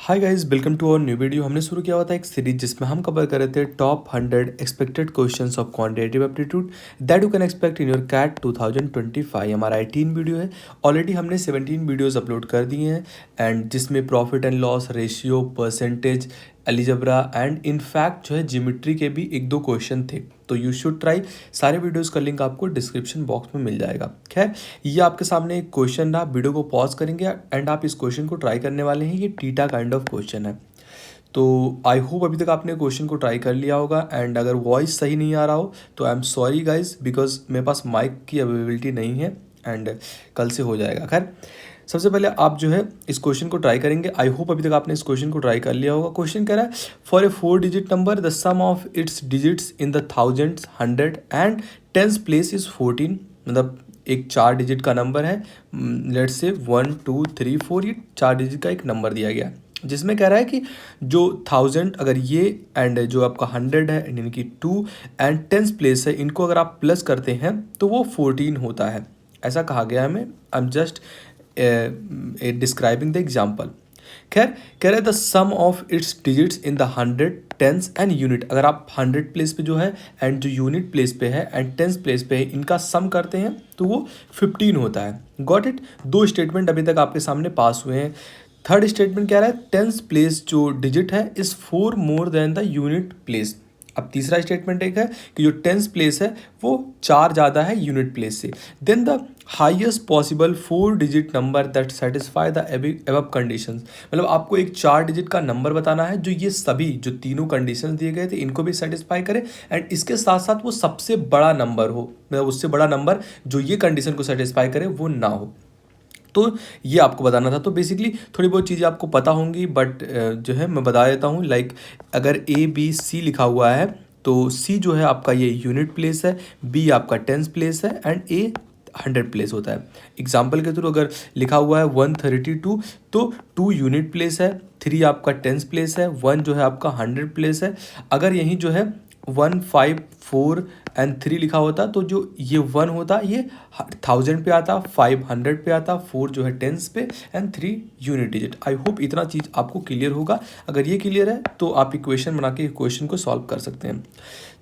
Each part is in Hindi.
Hi guys, welcome to our new video. हमने शुरू किया हुआ था एक सीरीज जिसमें हम कवर कर रहे थे top 100 expected questions of quantitative aptitude that you can expect in your CAT 2025। हमारा 18 वीडियो है। ऑलरेडी हमने 17 वीडियोस अपलोड कर दिए हैं एंड जिसमें profit and loss ratio, percentage, algebra and in fact जो है जियोमेट्री के भी एक दो क्वेश्चन थे। तो यू शुड ट्राई। सारे वीडियोस का लिंक आपको डिस्क्रिप्शन बॉक्स में मिल जाएगा। खैर, ये आपके सामने एक क्वेश्चन रहा, वीडियो को पॉज करेंगे एंड आप इस क्वेश्चन को ट्राई करने वाले हैं। ये टीटा काइंड ऑफ क्वेश्चन है। तो आई होप अभी तक आपने क्वेश्चन को ट्राई कर लिया होगा एंड अगर वॉइस सही नहीं आ रहा हो तो I am sorry guys, because मेरे पास माइक की अवेलेबिलिटी नहीं है एंड कल से हो जाएगा। खैर, सबसे पहले आप जो है इस क्वेश्चन को ट्राई करेंगे। आई होप अभी तक आपने इस क्वेश्चन को ट्राई कर लिया होगा। क्वेश्चन कह रहा है for a 4 digit number the sum of its digits in the thousands, hundred and tens place is 14। मतलब एक 4 डिजिट का नंबर है, लेट्स से 1 2 3 4, ये 4 डिजिट का एक नंबर दिया गया है जिसमें कह रहा है कि जो 1000 अगर ये एंड जो आपका 100 है यानी कि 2 एंड टेंस प्लेस है, इनको अगर आप प्लस करते हैं तो वो 14 होता है। ऐसा कहा गया है हमें। I am just describing the example. खैर, कह रहे हैं the sum of its digits in the 100, tens and unit. अगर आप 100 प्लेस पे जो है एंड जो यूनिट प्लेस पे है एंड टेंस प्लेस पे है, इनका सम करते हैं तो वो 15 होता है। Got it. दो स्टेटमेंट अभी तक आपके सामने पास हुए हैं। थर्ड स्टेटमेंट कह रहा है टेंस प्लेस जो डिजिट है is 4 more than the unit place. अब तीसरा स्टेटमेंट एक है कि जो टेंस प्लेस है वो 4 ज़्यादा है यूनिट प्लेस से। Then the highest possible 4 digit number that satisfy the above conditions. मतलब आपको एक 4 डिजिट का नंबर बताना है जो ये सभी जो तीनों कंडीशंस दिए गए थे इनको भी सेटिस्फाई करे एंड इसके साथ साथ वो सबसे बड़ा नंबर हो, मतलब उससे बड़ा नंबर जो ये कंडीशन को सेटिस्फाई करे वो ना हो। तो ये आपको बताना था। तो बेसिकली थोड़ी बहुत चीज़ें आपको पता होंगी बट जो है मैं बता देता हूँ। लाइक अगर ए बी सी लिखा हुआ है तो सी जो है आपका ये यूनिट प्लेस है, बी आपका टेंस प्लेस है एंड ए 100 प्लेस होता है। एग्जाम्पल के थ्रू अगर लिखा हुआ है 132 तो 2 यूनिट प्लेस है, 3 आपका टेंस प्लेस है, 1 जो है आपका 100 प्लेस है। अगर यहीं जो है 1 5 4 एंड 3 लिखा होता तो जो ये 1 होता ये 1000 पे आता, 500 पे आता, 4 जो है टेंस पे and 3 unit digit. I hope इतना चीज़ आपको क्लियर होगा। अगर ये क्लियर है तो आप इक्वेशन बना के इक्वेशन को सॉल्व कर सकते हैं।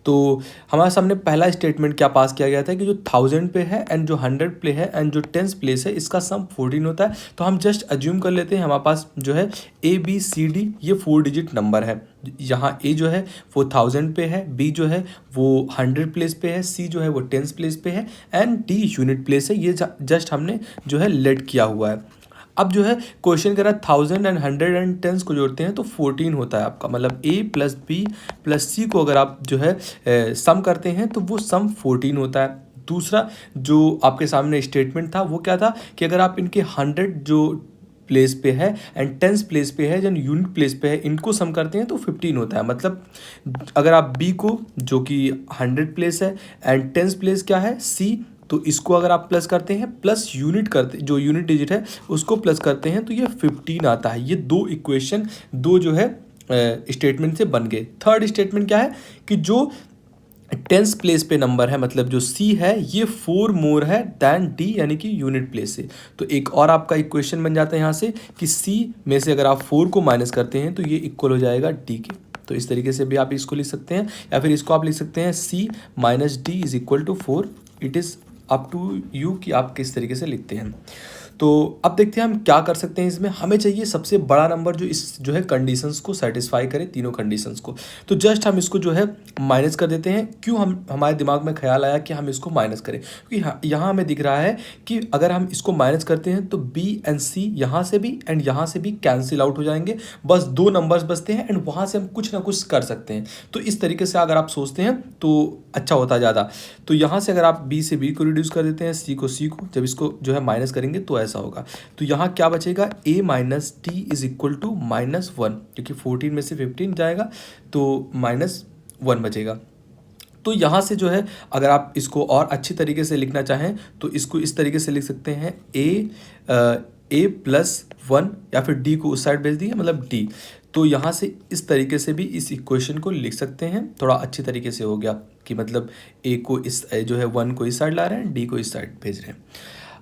तो हमारे सामने पहला स्टेटमेंट क्या पास किया गया था कि जो 1000 पे है एंड जो 100 पे है एंड जो टेंस प्लेस है इसका सम 14 होता है। तो हम जस्ट अज्यूम कर लेते हैं हमारे पास जो है ए बी सी डी ये 4 डिजिट नंबर है। यहाँ ए जो है वो 1000 पे है, बी जो है वो 100 प्लेस पे है, सी जो है वो टेंस प्लेस पे है एंड डी यूनिट प्लेस है। ये जस्ट हमने जो है लेट किया हुआ है। अब जो है क्वेश्चन कह रहा है 1000 एंड 100 एंड टेंस को जोड़ते हैं तो 14 होता है आपका। मतलब ए प्लस बी प्लस सी को अगर आप जो है सम करते हैं तो वो सम 14 होता है। दूसरा जो आपके सामने स्टेटमेंट था वो क्या था कि अगर आप इनके 100 जो प्लेस पे है एंड टेंस प्लेस पे है एंड यूनिट प्लेस पे है इनको सम करते हैं तो 15 होता है। मतलब अगर आप बी को जो कि 100 प्लेस है एंड टेंस प्लेस क्या है सी, तो इसको अगर आप प्लस करते हैं प्लस यूनिट करते जो यूनिट डिजिट है उसको प्लस करते हैं तो ये 15 आता है। ये दो इक्वेशन दो जो है स्टेटमेंट से बन गए। थर्ड स्टेटमेंट क्या है कि जो टेंस प्लेस पे नंबर है मतलब जो सी है ये 4 मोर है दैन डी यानी कि यूनिट प्लेस से। तो एक और आपका इक्वेशन बन जाता है यहाँ से कि सी में से अगर आप 4 को माइनस करते हैं तो ये इक्वल हो जाएगा डी के। तो इस तरीके से भी आप इसको लिख सकते हैं या फिर इसको आप लिख सकते हैं C minus D is equal to 4। It is up to you कि आप किस तरीके से लिखते हैं। तो अब देखते हैं हम क्या कर सकते हैं इसमें। हमें चाहिए सबसे बड़ा नंबर जो इस जो है कंडीशंस को सेटिस्फाई करे, तीनों कंडीशंस को। तो जस्ट हम इसको जो है माइनस कर देते हैं। क्यों हम हमारे दिमाग में ख्याल आया कि हम इसको माइनस करें, क्योंकि यहाँ हमें दिख रहा है कि अगर हम इसको माइनस करते हैं तो बी एंड सी यहाँ से भी एंड यहाँ से भी कैंसिल आउट हो जाएंगे। बस 2 नंबर्स बचते हैं एंड वहाँ से हम कुछ ना कुछ कर सकते हैं। तो इस तरीके से अगर आप सोचते हैं तो अच्छा होता ज़्यादा। तो यहाँ से अगर आप बी से बी को रिड्यूस कर देते हैं, सी को सी को, जब इसको जो है माइनस करेंगे तो ऐसा होगा। तो यहाँ क्या बचेगा A minus T is equal to -1, क्योंकि 14 में से 15 जाएगा तो -1 बचेगा। तो यहाँ से जो है अगर आप इसको और अच्छी तरीके से लिखना चाहें तो इसको इस तरीके से लिख सकते हैं ए प्लस 1 या फिर डी को उस साइड भेज दिए मतलब डी। तो यहाँ से इस तरीके से भी इस इक्वेशन को लिख सकते हैं। थोड़ा अच्छी तरीके से हो गया कि मतलब ए को इस जो है 1 को इस साइड ला रहे हैं, डी को इस साइड भेज रहे हैं।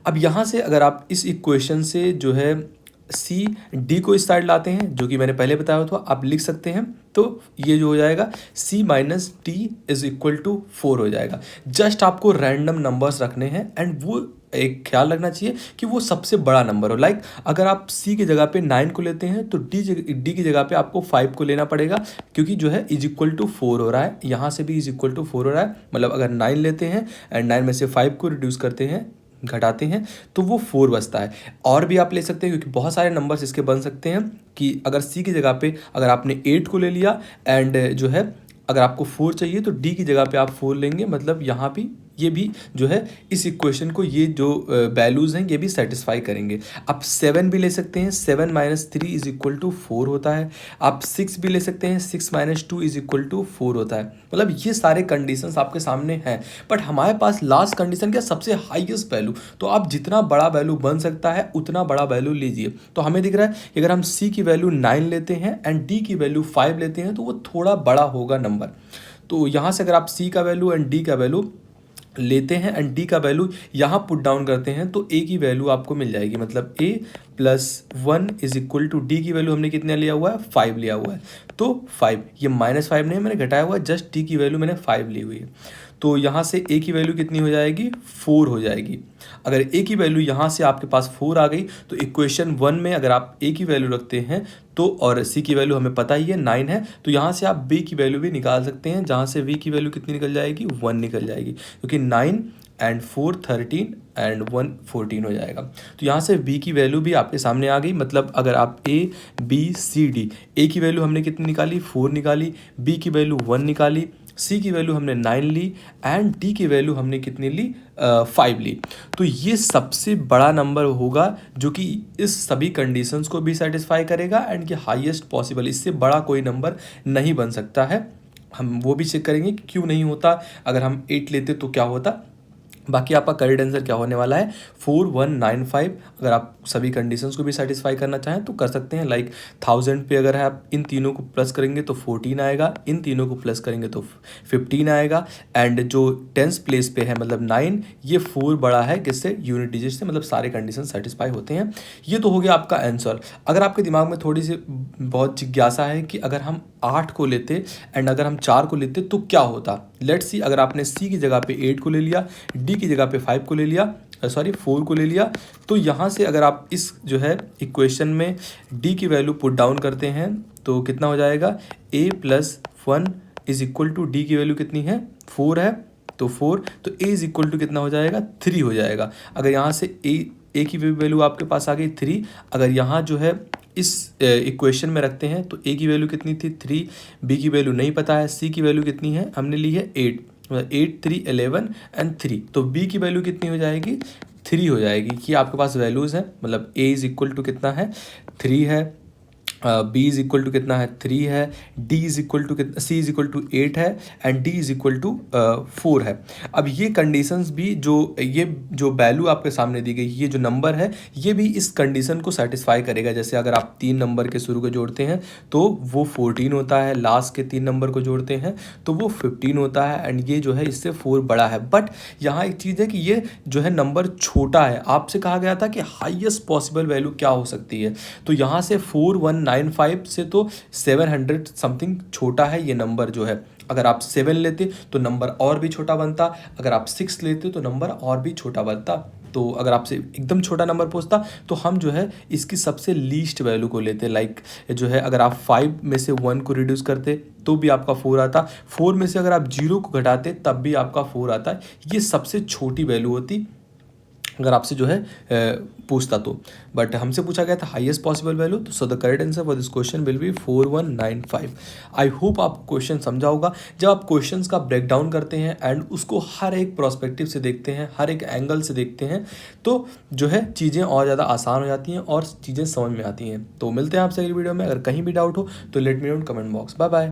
अब यहाँ से अगर आप इस इक्वेशन से जो है सी डी को इस साइड लाते हैं, जो कि मैंने पहले बताया था, आप लिख सकते हैं। तो ये जो हो जाएगा C minus D is equal to 4 हो जाएगा। जस्ट आपको रैंडम नंबर्स रखने हैं एंड वो एक ख्याल रखना चाहिए कि वो सबसे बड़ा नंबर हो। लाइक अगर आप सी की जगह पे 9 को लेते हैं तो डी की जगह पे आपको 5 को लेना पड़ेगा, क्योंकि जो है इज इक्वल टू 4 हो रहा है, यहाँ से भी इज इक्वल टू 4 हो रहा है। मतलब अगर 9 लेते हैं एंड 9 में से 5 को रिड्यूस करते हैं, घटाते हैं, तो वो 4 बचता है। और भी आप ले सकते हैं, क्योंकि बहुत सारे नंबर्स इसके बन सकते हैं कि अगर सी की जगह पे अगर आपने 8 को ले लिया एंड जो है अगर आपको 4 चाहिए तो डी की जगह पे आप 4 लेंगे, मतलब यहाँ भी ये भी जो है इस इक्वेशन को, ये जो वैल्यूज़ हैं ये भी सेटिस्फाई करेंगे। आप 7 भी ले सकते हैं, 7 माइनस 3 इज इक्वल टू 4 होता है। आप 6 भी ले सकते हैं, 6 माइनस 2 इज इक्वल टू 4 होता है। मतलब ये सारे कंडीशंस आपके सामने हैं, बट हमारे पास लास्ट कंडीशन क्या, सबसे हाईएस्ट वैल्यू। तो आप जितना बड़ा वैल्यू बन सकता है उतना बड़ा वैल्यू लीजिए। तो हमें दिख रहा है कि अगर हम सी की वैल्यू 9 लेते हैं एंड डी की वैल्यू 5 लेते हैं तो वो थोड़ा बड़ा होगा नंबर। तो यहाँ से अगर आप सी का वैल्यू एंड डी का वैल्यू लेते हैं एंड डी का वैल्यू यहाँ पुट डाउन करते हैं तो ए की वैल्यू आपको मिल जाएगी। मतलब A plus 1 is equal to D की वैल्यू हमने कितना लिया हुआ है, 5 लिया हुआ है। तो 5, ये -5 नहीं मैंने घटाया हुआ है, जस्ट डी की वैल्यू मैंने 5 ली हुई है। तो यहाँ से ए की वैल्यू कितनी हो जाएगी, 4 हो जाएगी। अगर ए की वैल्यू यहाँ से आपके पास 4 आ गई तो इक्वेशन 1 में अगर आप ए की वैल्यू रखते हैं तो, और सी की वैल्यू हमें पता ही है 9 है, तो यहाँ से आप बी की वैल्यू भी निकाल सकते हैं, जहाँ से वी की वैल्यू कितनी निकल जाएगी, 1 निकल जाएगी, क्योंकि 9 एंड 4 13 एंड 1 14 हो जाएगा। तो यहाँ से बी की वैल्यू भी आपके सामने आ गई। मतलब अगर आप ए बी सी डी, ए की वैल्यू हमने कितनी निकाली, 4 निकाली, बी की वैल्यू 1 निकाली, सी की वैल्यू हमने 9 ली एंड डी की वैल्यू हमने कितनी ली, 5 ली। तो ये सबसे बड़ा नंबर होगा जो कि इस सभी कंडीशंस को भी सेटिस्फाई करेगा एंड ये हाईएस्ट पॉसिबल, इससे बड़ा कोई नंबर नहीं बन सकता है। हम वो भी चेक करेंगे कि क्यों नहीं होता, अगर हम 8 लेते तो क्या होता। बाकी आपका करेक्ट आंसर क्या होने वाला है, 4195। अगर आप सभी कंडीशंस को भी सेटिस्फाई करना चाहें तो कर सकते हैं। लाइक 1000 पे अगर है आप इन तीनों को प्लस करेंगे तो 14 आएगा, इन तीनों को प्लस करेंगे तो 15 आएगा, एंड जो 10th प्लेस पे है मतलब 9, ये 4 बड़ा है किससे, यूनिट डिजिट से, मतलब सारे कंडीशन सेटिस्फाई होते हैं। ये तो हो गया आपका आंसर। अगर आपके दिमाग में थोड़ी सी बहुत जिज्ञासा है कि अगर हम 8 को लेते एंड अगर हम 4 को लेते तो क्या होता, लेट्स सी। अगर आपने सी की जगह पे 8 को ले लिया, डी की जगह पे 5 को ले लिया, 4 को ले लिया, तो यहाँ से अगर आप इस जो है इक्वेशन में डी की वैल्यू पुट डाउन करते हैं तो कितना हो जाएगा, A plus 1 is equal to D की वैल्यू कितनी है, 4 है, तो 4, तो ए इज इक्वल टू कितना हो जाएगा, 3 हो जाएगा। अगर यहाँ से ए की वैल्यू आपके पास आ गई 3, अगर यहाँ जो है इस इक्वेशन में रखते हैं तो ए की वैल्यू कितनी थी, 3, बी की वैल्यू नहीं पता है, सी की वैल्यू कितनी है, हमने ली है 8, 8 3 11 एंड 3, तो बी की वैल्यू कितनी हो जाएगी, 3 हो जाएगी। कि आपके पास वैल्यूज़ हैं, मतलब ए इज इक्वल टू कितना है, 3 है, बी इज इक्वल टू कितना है, 3 है, डी इज इक्वल टू कितना, सी इज इक्वल टू 8 है and D is equal to 4 है। अब ये कंडीशंस भी ये जो वैल्यू आपके सामने दी गई, ये जो नंबर है ये भी इस कंडीशन को सेटिस्फाई करेगा। जैसे अगर आप 3 नंबर के शुरू को जोड़ते हैं तो वो 14 होता है, लास्ट के 3 नंबर को जोड़ते हैं तो वो 15 होता है, एंड ये जो है इससे 4 बड़ा है। बट यहाँ एक चीज़ है कि ये जो है नंबर छोटा है। आपसे कहा गया था कि हाईएस्ट पॉसिबल वैल्यू क्या हो सकती है, तो यहाँ से 4195 से तो 700 समथिंग छोटा है ये नंबर जो है। अगर आप 7 लेते तो नंबर और भी छोटा बनता, अगर आप 6 लेते तो नंबर और भी छोटा बनता। तो अगर आपसे एकदम छोटा नंबर पूछता तो हम जो है इसकी सबसे लीस्ट वैल्यू को लेते। लाइक जो है अगर आप 5 में से 1 को रिड्यूस करते तो भी आपका 4 आता, 4 में से अगर आप 0 को घटाते तब भी आपका 4 आता। ये सबसे छोटी वैल्यू होती अगर आपसे जो है पूछता तो। बट हमसे पूछा गया था हाईएस्ट पॉसिबल वैल्यू, तो so the correct answer for this question will be 4195। I hope आप क्वेश्चन समझा होगा। जब आप क्वेश्चंस का ब्रेक डाउन करते हैं एंड उसको हर एक प्रोस्पेक्टिव से देखते हैं, हर एक एंगल से देखते हैं, तो जो है चीज़ें और ज़्यादा आसान हो जाती हैं और चीज़ें समझ में आती हैं। तो मिलते हैं आपसे अगली वीडियो में। अगर कहीं भी डाउट हो तो let me know in comment box. Bye bye.